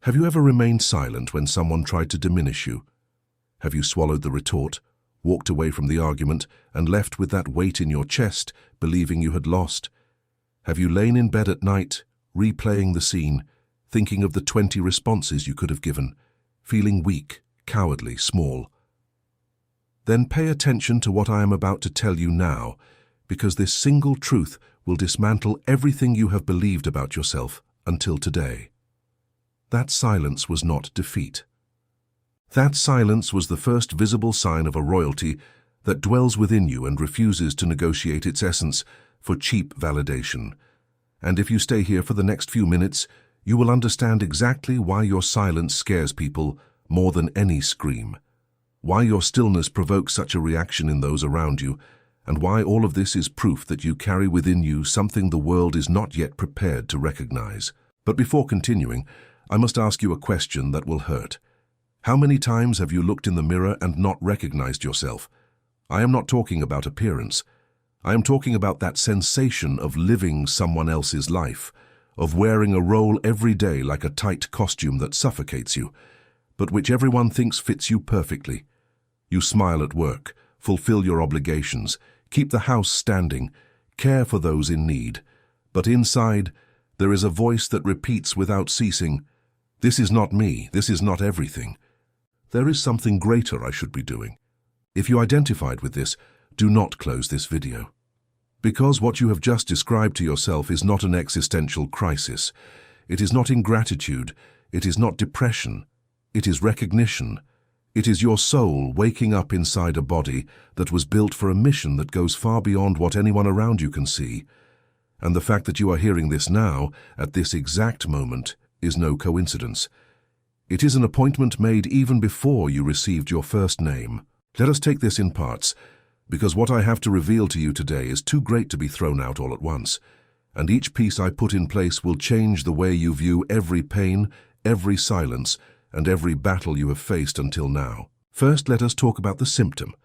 Have you ever remained silent when someone tried to diminish you? Have you swallowed the retort, walked away from the argument, and left with that weight in your chest, believing you had lost? Have you lain in bed at night, replaying the scene, thinking of the 20 responses you could have given, feeling weak, cowardly, small? Then pay attention to what I am about to tell you now, because this single truth will dismantle everything you have believed about yourself until today. That silence was not defeat. That silence was the first visible sign of a royalty that dwells within you and refuses to negotiate its essence for cheap validation. And if you stay here for the next few minutes, you will understand exactly why your silence scares people more than any scream, why your stillness provokes such a reaction in those around you, and why all of this is proof that you carry within you something the world is not yet prepared to recognize. But before continuing, I must ask you a question that will hurt. How many times have you looked in the mirror and not recognized yourself? I am not talking about appearance. I am talking about that sensation of living someone else's life, of wearing a role every day like a tight costume that suffocates you, but which everyone thinks fits you perfectly. You smile at work, fulfill your obligations, keep the house standing, care for those in need. But inside, there is a voice that repeats without ceasing, "This is not me, this is not everything. There is something greater I should be doing." If you identified with this, do not close this video. Because what you have just described to yourself is not an existential crisis. It is not ingratitude, it is not depression, it is recognition. It is your soul waking up inside a body that was built for a mission that goes far beyond what anyone around you can see. And the fact that you are hearing this now, at this exact moment, is no coincidence. It is an appointment made even before you received your first name. Let us take this in parts, because what I have to reveal to you today is too great to be thrown out all at once, and each piece I put in place will change the way you view every pain, every silence, and every battle you have faced until now. First, let us talk about the symptom,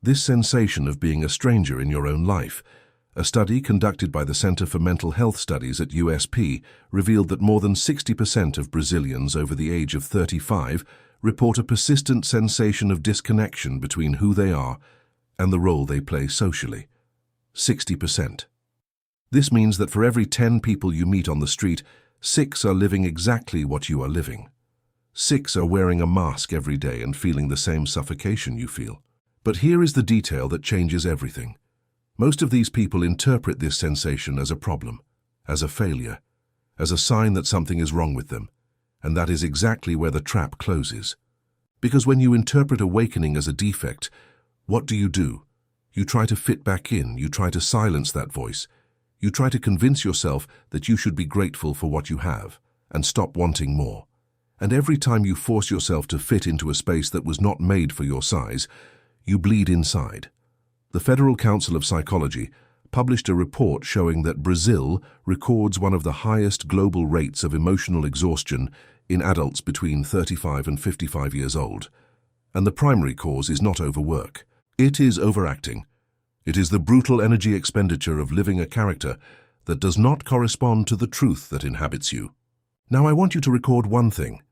this sensation of being a stranger in your own life. A study conducted by the Center for Mental Health Studies at USP revealed that more than 60% of Brazilians over the age of 35 report a persistent sensation of disconnection between who they are and the role they play socially. 60%. This means that for every 10 people you meet on the street, 6 are living exactly what you are living. 6 are wearing a mask every day and feeling the same suffocation you feel. But here is the detail that changes everything. Most of these people interpret this sensation as a problem, as a failure, as a sign that something is wrong with them, and that is exactly where the trap closes. Because when you interpret awakening as a defect, what do? You try to fit back in, you try to silence that voice, you try to convince yourself that you should be grateful for what you have, and stop wanting more. And every time you force yourself to fit into a space that was not made for your size, you bleed inside. The Federal Council of Psychology published a report showing that Brazil records one of the highest global rates of emotional exhaustion in adults between 35 and 55 years old. And the primary cause is not overwork. It is overacting. It is the brutal energy expenditure of living a character that does not correspond to the truth that inhabits you. Now I want you to record one thing.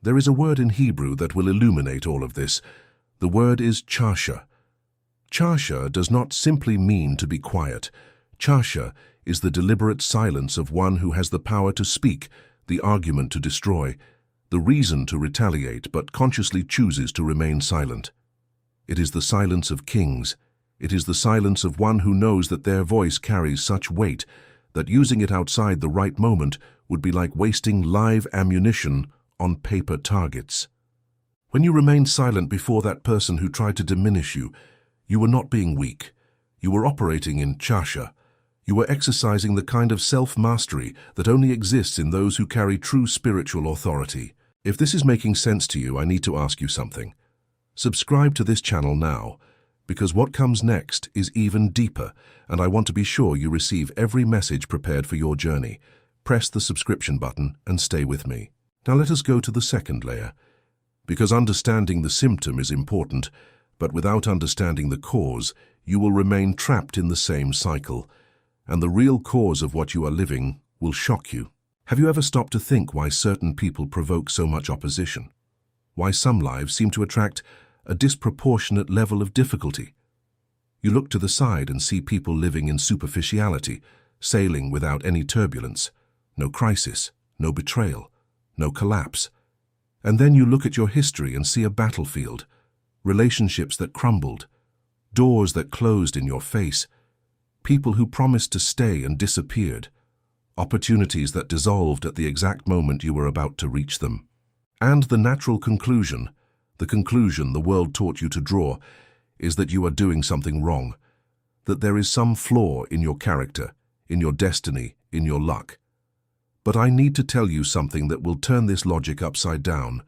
There is a word in Hebrew that will illuminate all of this. The word is chasha. Chasha does not simply mean to be quiet. Chasha is the deliberate silence of one who has the power to speak, the argument to destroy, the reason to retaliate, but consciously chooses to remain silent. It is the silence of kings. It is the silence of one who knows that their voice carries such weight that using it outside the right moment would be like wasting live ammunition on paper targets. When you remained silent before that person who tried to diminish you, you were not being weak. You were operating in chasha. You were exercising the kind of self-mastery that only exists in those who carry true spiritual authority. If this is making sense to you, I need to ask you something. Subscribe to this channel now, because what comes next is even deeper, and I want to be sure you receive every message prepared for your journey. Press the subscription button and stay with me. Now let us go to the second layer. Because understanding the symptom is important, but without understanding the cause, you will remain trapped in the same cycle, and the real cause of what you are living will shock you. Have you ever stopped to think why certain people provoke so much opposition? Why some lives seem to attract a disproportionate level of difficulty? You look to the side and see people living in superficiality, sailing without any turbulence, no crisis, no betrayal, no collapse. And then you look at your history and see a battlefield, relationships that crumbled, doors that closed in your face, people who promised to stay and disappeared, opportunities that dissolved at the exact moment you were about to reach them. And the natural conclusion, the conclusion the world taught you to draw, is that you are doing something wrong, that there is some flaw in your character, in your destiny, in your luck. But I need to tell you something that will turn this logic upside down.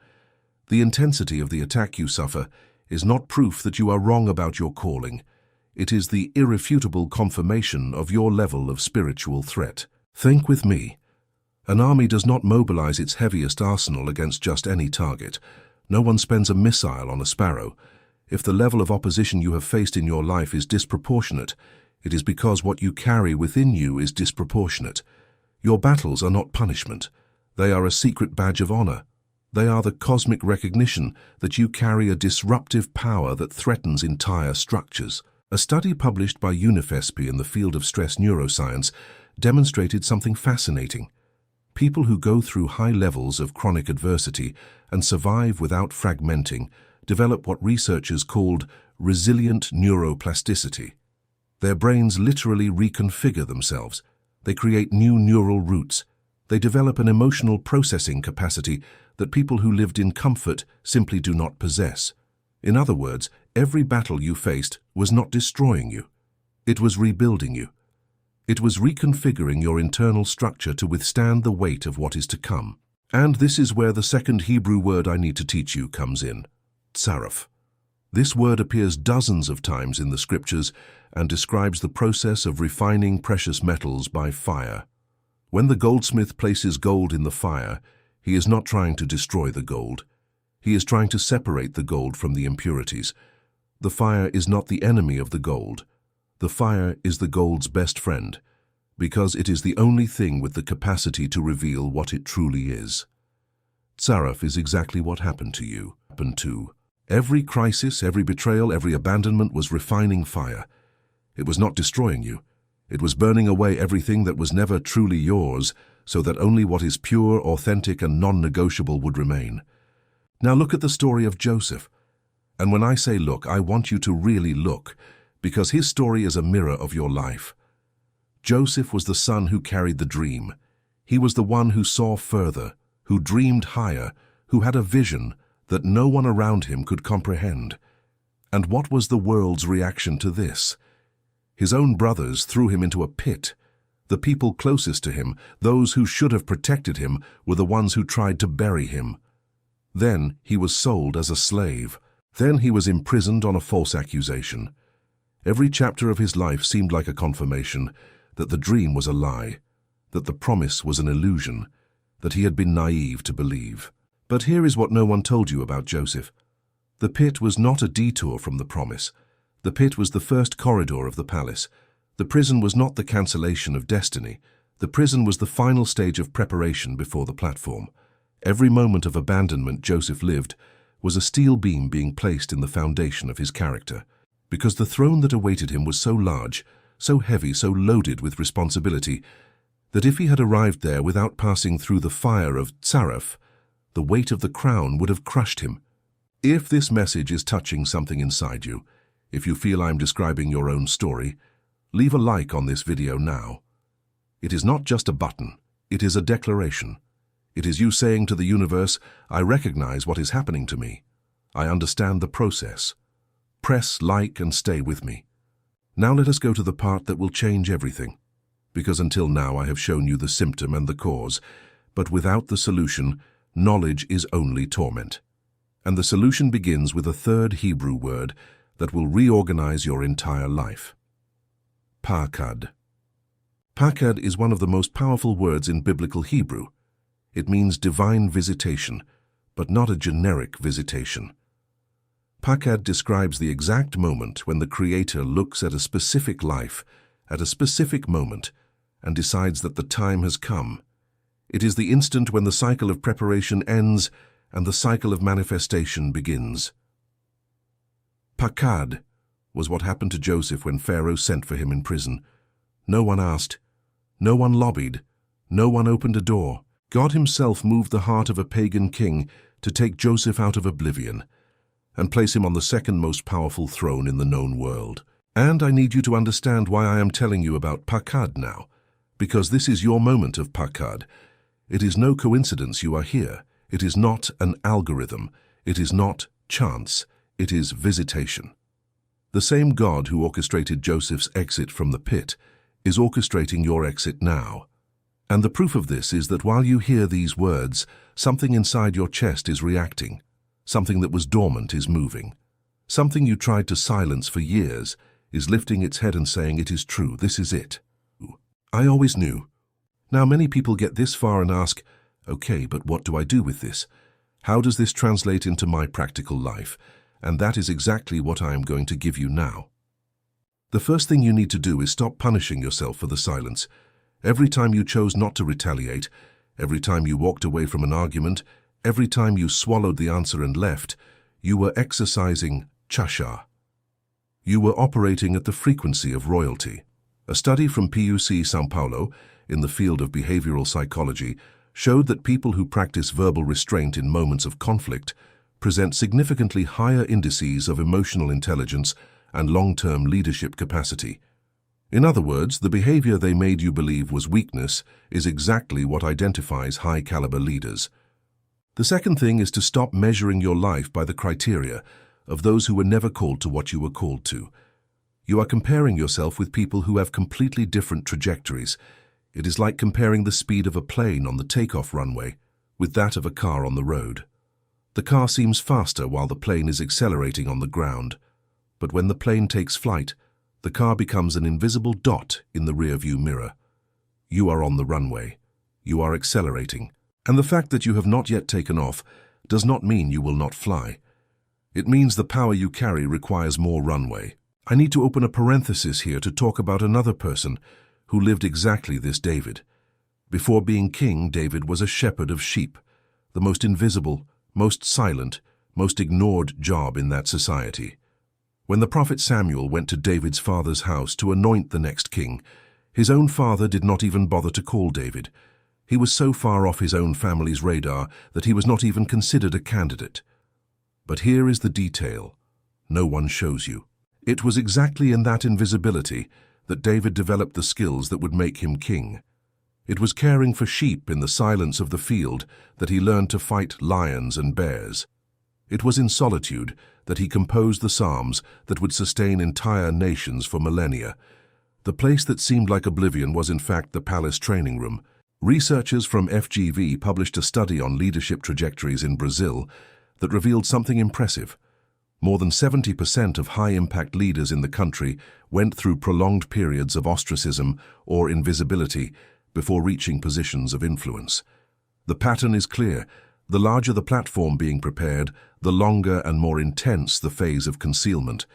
The intensity of the attack you suffer is not proof that you are wrong about your calling. It is the irrefutable confirmation of your level of spiritual threat. Think with me. An army does not mobilize its heaviest arsenal against just any target. No one spends a missile on a sparrow. If the level of opposition you have faced in your life is disproportionate, it is because what you carry within you is disproportionate. Your battles are not punishment. They are a secret badge of honor. They are the cosmic recognition that you carry a disruptive power that threatens entire structures. A study published by Unifesp in the field of stress neuroscience demonstrated something fascinating. People who go through high levels of chronic adversity and survive without fragmenting develop what researchers called resilient neuroplasticity. Their brains literally reconfigure themselves. They create new neural roots. They develop an emotional processing capacity that people who lived in comfort simply do not possess. In other words, every battle you faced was not destroying you. It was rebuilding you. It was reconfiguring your internal structure to withstand the weight of what is to come. And this is where the second Hebrew word I need to teach you comes in, tzaraf. This word appears dozens of times in the scriptures and describes the process of refining precious metals by fire. When the goldsmith places gold in the fire, he is not trying to destroy the gold. He is trying to separate the gold from the impurities. The fire is not the enemy of the gold. The fire is the gold's best friend, because it is the only thing with the capacity to reveal what it truly is. Tzaraf is exactly what happened to you. Every crisis, every betrayal, every abandonment was refining fire. It was not destroying you. It was burning away everything that was never truly yours, so that only what is pure, authentic, and non-negotiable would remain. Now look at the story of Joseph. And when I say look, I want you to really look, because his story is a mirror of your life. Joseph was the son who carried the dream. He was the one who saw further, who dreamed higher, who had a vision that no one around him could comprehend. And what was the world's reaction to this? His own brothers threw him into a pit. The people closest to him, those who should have protected him, were the ones who tried to bury him. Then he was sold as a slave. Then he was imprisoned on a false accusation. Every chapter of his life seemed like a confirmation that the dream was a lie, that the promise was an illusion, that he had been naive to believe. But here is what no one told you about Joseph. The pit was not a detour from the promise. The pit was the first corridor of the palace. The prison was not the cancellation of destiny. The prison was the final stage of preparation before the platform. Every moment of abandonment Joseph lived was a steel beam being placed in the foundation of his character. Because the throne that awaited him was so large, so heavy, so loaded with responsibility, that if he had arrived there without passing through the fire of tzaraf, the weight of the crown would have crushed him. If this message is touching something inside you, if you feel I'm describing your own story, leave a like on this video now. It is not just a button, it is a declaration. It is you saying to the universe, I recognize what is happening to me. I understand the process. Press like and stay with me. Now let us go to the part that will change everything. Because until now I have shown you the symptom and the cause, but without the solution, knowledge is only torment. And the solution begins with a third Hebrew word that will reorganize your entire life. Pakad. Pakad is one of the most powerful words in biblical Hebrew. It means divine visitation, but not a generic visitation. Pakad describes the exact moment when the Creator looks at a specific life, at a specific moment, and decides that the time has come. It is the instant when the cycle of preparation ends and the cycle of manifestation begins. Pakad was what happened to Joseph when Pharaoh sent for him in prison. No one asked. No one lobbied. No one opened a door. God himself moved the heart of a pagan king to take Joseph out of oblivion and place him on the second most powerful throne in the known world. And I need you to understand why I am telling you about Pakad now, because this is your moment of Pakad. It is no coincidence you are here. It is not an algorithm. It is not chance. It is visitation. The same God who orchestrated Joseph's exit from the pit is orchestrating your exit now. And the proof of this is that while you hear these words, something inside your chest is reacting. Something that was dormant is moving. Something you tried to silence for years is lifting its head and saying, it is true, this is it. I always knew. Now many people get this far and ask, okay, but what do I do with this? How does this translate into my practical life? And that is exactly what I am going to give you now. The first thing you need to do is stop punishing yourself for the silence. Every time you chose not to retaliate, every time you walked away from an argument, every time you swallowed the answer and left, you were exercising chasha. You were operating at the frequency of royalty. A study from PUC São Paulo in the field of behavioral psychology showed that people who practice verbal restraint in moments of conflict present significantly higher indices of emotional intelligence and long-term leadership capacity. In other words, the behavior they made you believe was weakness is exactly what identifies high-caliber leaders. The second thing is to stop measuring your life by the criteria of those who were never called to what you were called to. You are comparing yourself with people who have completely different trajectories. It is like comparing the speed of a plane on the takeoff runway with that of a car on the road. The car seems faster while the plane is accelerating on the ground, but when the plane takes flight, the car becomes an invisible dot in the rearview mirror. You are on the runway. You are accelerating. And the fact that you have not yet taken off does not mean you will not fly. It means the power you carry requires more runway. I need to open a parenthesis here to talk about another person who lived exactly this David. Before being king, David was a shepherd of sheep, the most invisible, most silent, most ignored job in that society. When the prophet Samuel went to David's father's house to anoint the next king, his own father did not even bother to call David. He was so far off his own family's radar that he was not even considered a candidate. But here is the detail. No one shows you. It was exactly in that invisibility that David developed the skills that would make him king. It was caring for sheep in the silence of the field that he learned to fight lions and bears. It was in solitude that he composed the psalms that would sustain entire nations for millennia. The place that seemed like oblivion was in fact the palace training room. Researchers from FGV published a study on leadership trajectories in Brazil that revealed something impressive. More than 70% of high-impact leaders in the country went through prolonged periods of ostracism or invisibility before reaching positions of influence. The pattern is clear. The larger the platform being prepared, the longer and more intense the phase of concealment.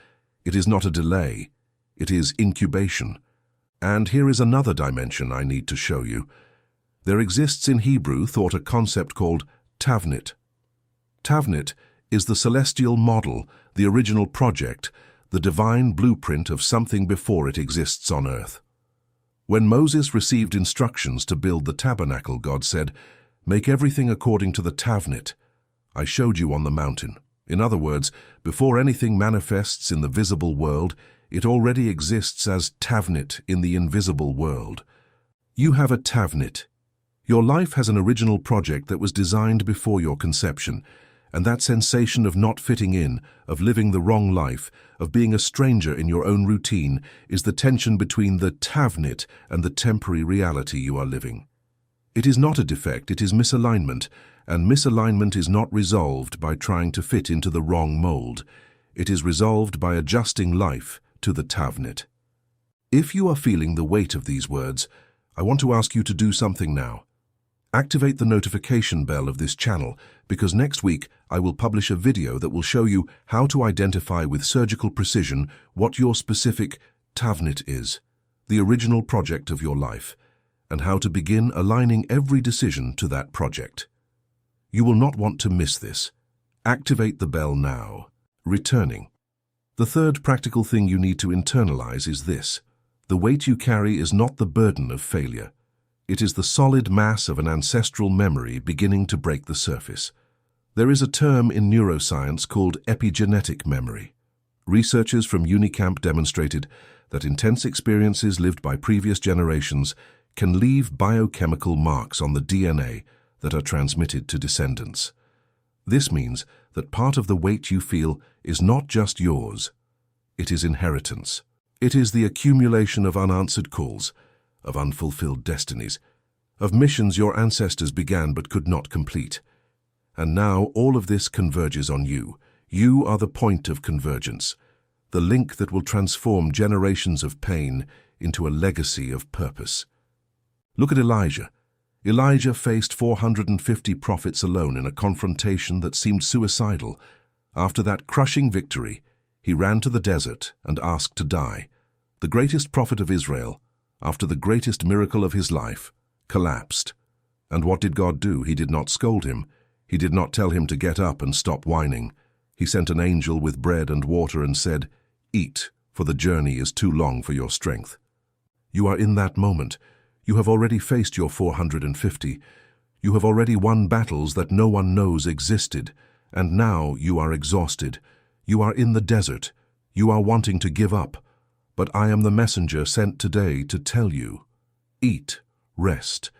It is not a delay. It is incubation. And here is another dimension I need to show you. There exists in Hebrew thought a concept called Tavnit. Tavnit is the celestial model, the original project, the divine blueprint of something before it exists on earth. When Moses received instructions to build the tabernacle, God said, "Make everything according to the Tavnit I showed you on the mountain." In other words, before anything manifests in the visible world, it already exists as Tavnit in the invisible world. You have a Tavnit. Your life has an original project that was designed before your conception, and that sensation of not fitting in, of living the wrong life, of being a stranger in your own routine, is the tension between the Tavnit and the temporary reality you are living. It is not a defect, it is misalignment, and misalignment is not resolved by trying to fit into the wrong mold. It is resolved by adjusting life to the Tavnit. If you are feeling the weight of these words, I want to ask you to do something now. Activate the notification bell of this channel, because next week I will publish a video that will show you how to identify with surgical precision what your specific Tavnit is, the original project of your life. and how to begin aligning every decision to that project. You will not want to miss this. Activate the bell now. Returning. The third practical thing you need to internalize is this. The weight you carry is not the burden of failure. It is the solid mass of an ancestral memory beginning to break the surface. There is a term in neuroscience called epigenetic memory. Researchers from Unicamp demonstrated that intense experiences lived by previous generations can leave biochemical marks on the DNA that are transmitted to descendants. This means that part of the weight you feel is not just yours. It is inheritance. It is the accumulation of unanswered calls, of unfulfilled destinies, of missions your ancestors began but could not complete. And now all of this converges on you. You are the point of convergence, the link that will transform generations of pain into a legacy of purpose. Look at Elijah. Elijah faced 450 prophets alone in a confrontation that seemed suicidal. After that crushing victory, he ran to the desert and asked to die. The greatest prophet of Israel, after the greatest miracle of his life, collapsed. And what did God do? He did not scold him. He did not tell him to get up and stop whining. He sent an angel with bread and water and said, "Eat, for the journey is too long for your strength." You are in that moment. You have already faced your 450. You have already won battles that no one knows existed. And now you are exhausted. You are in the desert. You are wanting to give up. But I am the messenger sent today to tell you, eat, rest.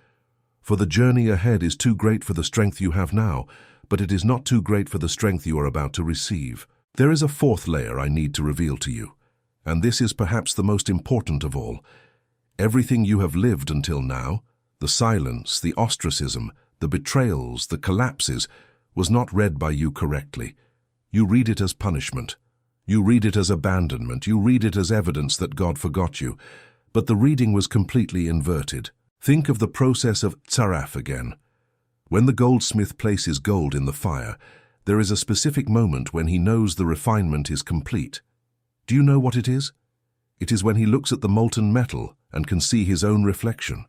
For the journey ahead is too great for the strength you have now, but it is not too great for the strength you are about to receive. There is a fourth layer I need to reveal to you, and this is perhaps the most important of all. Everything you have lived until now, the silence, the ostracism, the betrayals, the collapses, was not read by you correctly. You read it as punishment. You read it as abandonment. You read it as evidence that God forgot you. But the reading was completely inverted. Think of the process of tzaraf again. When the goldsmith places gold in the fire, there is a specific moment when he knows the refinement is complete. Do you know what it is? It is when he looks at the molten metal and can see his own reflection.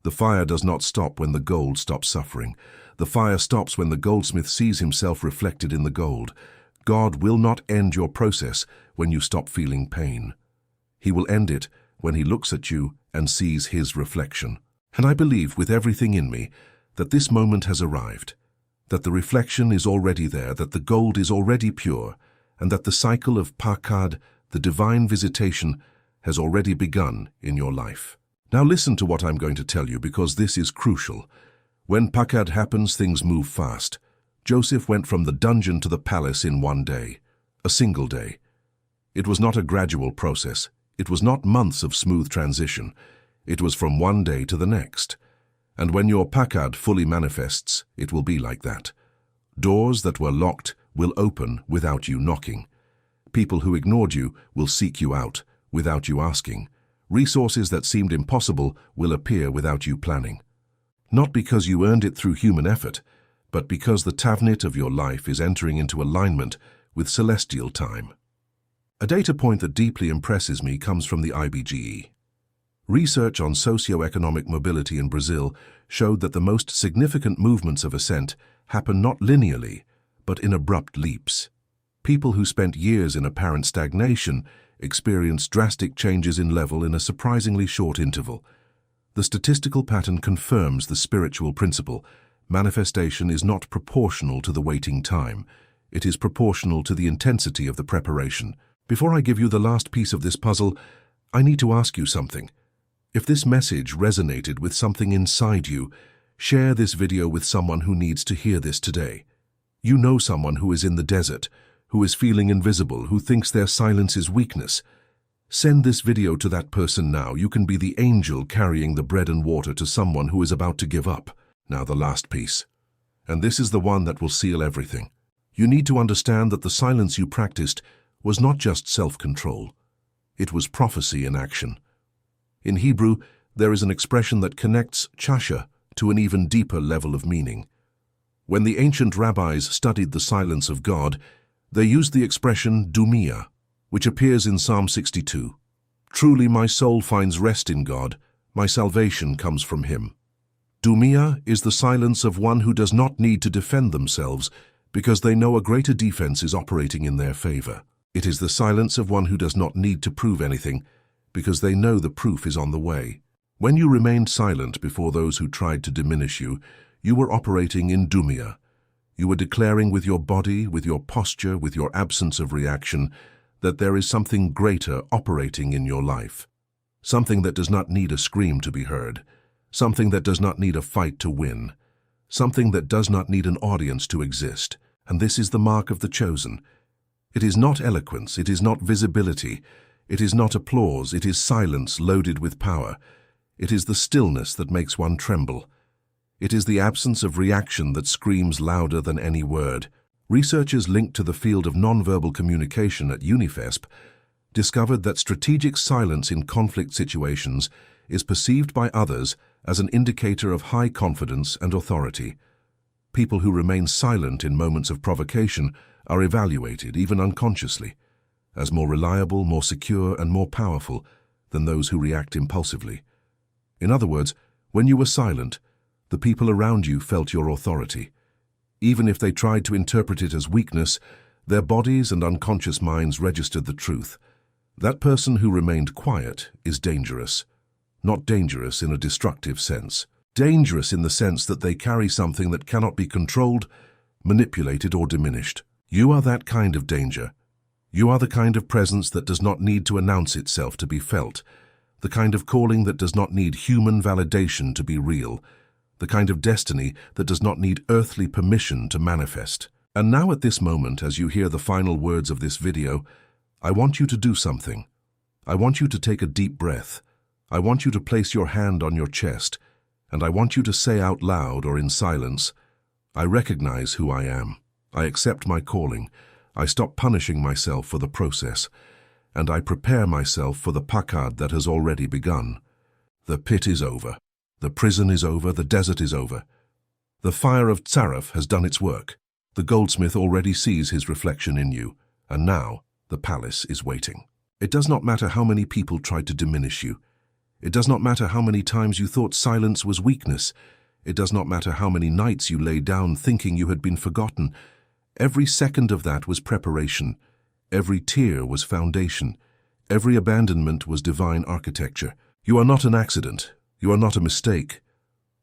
The fire does not stop when the gold stops suffering. The fire stops when the goldsmith sees himself reflected in the gold. God will not end your process when you stop feeling pain. He will end it when he looks at you and sees his reflection. And I believe with everything in me that this moment has arrived, that the reflection is already there, that the gold is already pure, and that the cycle of Pakad, the divine visitation, has already begun in your life. Now listen to what I'm going to tell you, because this is crucial. When Pakad happens, things move fast. Joseph went from the dungeon to the palace in one day, a single day. It was not a gradual process. It was not months of smooth transition. It was from one day to the next. And when your Pakad fully manifests, it will be like that. Doors that were locked will open without you knocking. People who ignored you will seek you out without you asking. Resources that seemed impossible will appear without you planning. Not because you earned it through human effort, but because the Tavnit of your life is entering into alignment with celestial time. A data point that deeply impresses me comes from the IBGE. Research on socioeconomic mobility in Brazil showed that the most significant movements of ascent happen not linearly, but in abrupt leaps. People who spent years in apparent stagnation experience drastic changes in level in a surprisingly short interval. The statistical pattern confirms the spiritual principle. Manifestation is not proportional to the waiting time. It is proportional to the intensity of the preparation. Before I give you the last piece of this puzzle, I need to ask you something. If this message resonated with something inside you, share this video with someone who needs to hear this today. You know someone who is in the desert, who is feeling invisible, who thinks their silence is weakness. Send this video to that person now. You can be the angel carrying the bread and water to someone who is about to give up. Now the last piece. And this is the one that will seal everything. You need to understand that the silence you practiced was not just self-control. It was prophecy in action. In Hebrew, there is an expression that connects chasha to an even deeper level of meaning. When the ancient rabbis studied the silence of God, they used the expression dumia, which appears in Psalm 62. Truly my soul finds rest in God, My salvation comes from him. Dumia is the silence of one who does not need to defend themselves because they know a greater defense is operating in their favor. It is the silence of one who does not need to prove anything because they know the proof is on the way. When you remained silent before those who tried to diminish you, you were operating in Dumia. You were declaring with your body, with your posture, with your absence of reaction, that there is something greater operating in your life. Something that does not need a scream to be heard. Something that does not need a fight to win. Something that does not need an audience to exist. And this is the mark of the chosen. It is not eloquence, it is not visibility, it is not applause, it is silence loaded with power. It is the stillness that makes one tremble. It is the absence of reaction that screams louder than any word. Researchers linked to the field of nonverbal communication at UniFesp discovered that strategic silence in conflict situations is perceived by others as an indicator of high confidence and authority. People who remain silent in moments of provocation are evaluated, even unconsciously, as more reliable, more secure, and more powerful than those who react impulsively. In other words, when you were silent, the people around you felt your authority. Even if they tried to interpret it as weakness, their bodies and unconscious minds registered the truth. That person who remained quiet is dangerous. Not dangerous in a destructive sense. Dangerous in the sense that they carry something that cannot be controlled, manipulated, or diminished. You are that kind of danger. You are the kind of presence that does not need to announce itself to be felt. The kind of calling that does not need human validation to be real. The kind of destiny that does not need earthly permission to manifest. And now at this moment, as you hear the final words of this video, I want you to do something. I want you to take a deep breath. I want you to place your hand on your chest, and I want you to say out loud or in silence, I recognize who I am. I accept my calling. I stop punishing myself for the process, and I prepare myself for the pakad that has already begun. The pit is over. The prison is over. The desert is over. The fire of Tzaref has done its work. The goldsmith already sees his reflection in you, and now the palace is waiting. It does not matter how many people tried to diminish you. It does not matter how many times you thought silence was weakness. It does not matter how many nights you lay down thinking you had been forgotten. Every second of that was preparation. Every tear was foundation. Every abandonment was divine architecture. You are not an accident. You are not a mistake.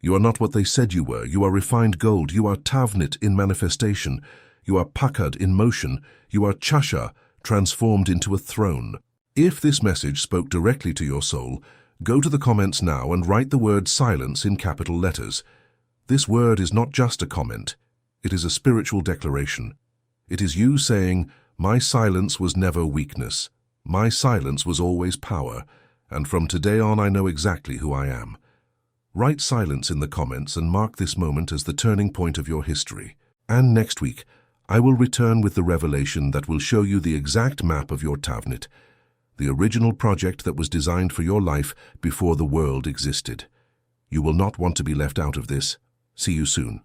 You are not what they said you were. You are refined gold. You are Tavnit in manifestation. You are Pakad in motion. You are Chasha, transformed into a throne. If this message spoke directly to your soul, go to the comments now and write the word silence in capital letters. This word is not just a comment. It is a spiritual declaration. It is you saying, my silence was never weakness. My silence was always power, and from today on I know exactly who I am. Write silence in the comments and mark this moment as the turning point of your history. And next week, I will return with the revelation that will show you the exact map of your Tavnit, the original project that was designed for your life before the world existed. You will not want to be left out of this. See you soon.